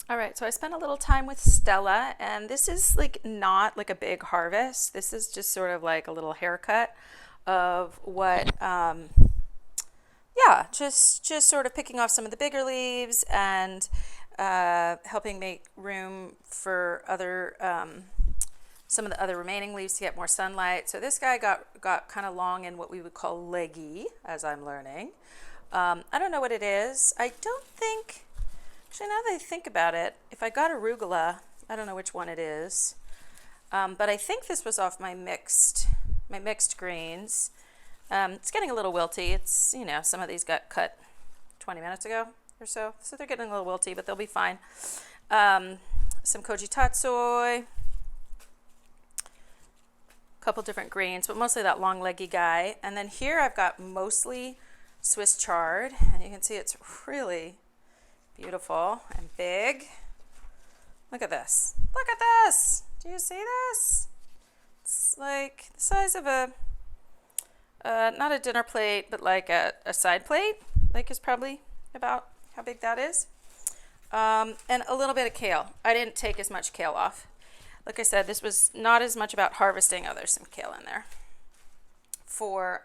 All right, so I spent a little time with Stella, and this is like not like a big harvest. This is just sort of like a little haircut of what, yeah, just sort of picking off some of the bigger leaves and helping make room for other some of the other remaining leaves to get more sunlight. So this guy got kind of long in what we would call leggy, as I'm learning. I don't know what it is. I don't think. Actually, now that I think about it, if I got arugula, I don't know which one it is, but I think this was off my mixed greens. It's getting a little wilty. Some of these got cut 20 minutes ago or so they're getting a little wilty, but they'll be fine. Some koji tatsoi, a couple different greens, but mostly that long leggy guy. And then here I've got mostly Swiss chard, and you can see it's really beautiful and big. Look at this. Look at this. Do you see this? It's like the size of not a dinner plate, but like a side plate. Like is probably about how big that is. And a little bit of kale. I didn't take as much kale off. Like I said, this was not as much about harvesting. Oh, there's some kale in there for,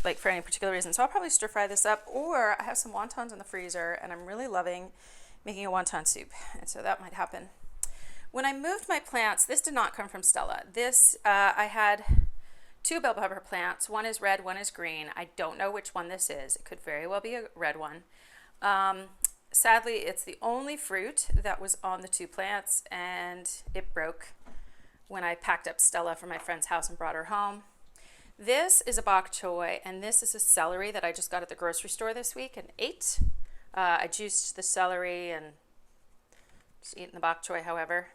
like for any particular reason. So I'll probably stir fry this up, or I have some wontons in the freezer and I'm really loving making a wonton soup. And so that might happen. When I moved my plants, this did not come from Stella. I had two bell pepper plants. One is red, one is green. I don't know which one this is. It could very well be a red one. Sadly, it's the only fruit that was on the two plants, and it broke when I packed up Stella from my friend's house and brought her home. This is a bok choy, and this is a celery that I just got at the grocery store this week and ate. I juiced the celery and just eating the bok choy, however.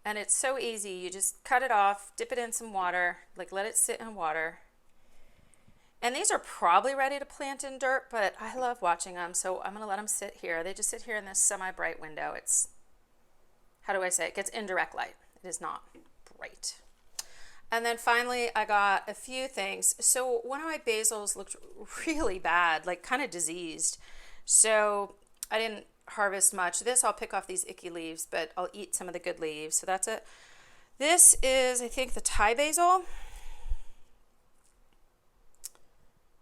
And it's so easy. You just cut it off, dip it in some water, like let it sit in water. And these are probably ready to plant in dirt, but I love watching them, so I'm going to let them sit here. They just sit here in this semi-bright window. It's, how do I say it? It gets indirect light. It is not bright. And then finally, I got a few things. So one of my basils looked really bad, like kind of diseased. So I didn't harvest much. This, I'll pick off these icky leaves, but I'll eat some of the good leaves. So that's it. This is, I think, the Thai basil.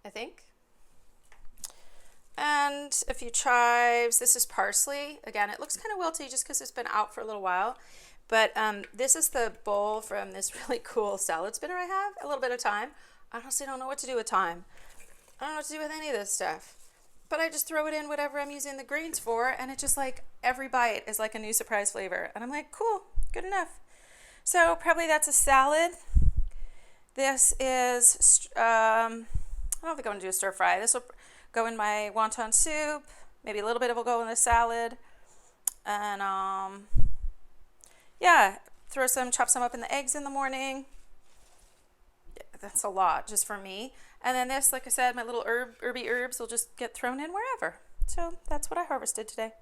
I think. And a few chives. This is parsley. Again, it looks kind of wilty just because it's been out for a little while. But this is the bowl from this really cool salad spinner I have. A little bit of thyme. I honestly don't know what to do with thyme. I don't know what to do with any of this stuff. But I just throw it in whatever I'm using the greens for, and it just like every bite is like a new surprise flavor. And I'm like, cool, good enough. So probably that's a salad. This is, I don't think I'm gonna do a stir fry. This will go in my wonton soup. Maybe a little bit of it will go in the salad. And yeah, chop some up in the eggs in the morning. Yeah, that's a lot just for me. And then this, like I said, my little herby herbs will just get thrown in wherever. So that's what I harvested today.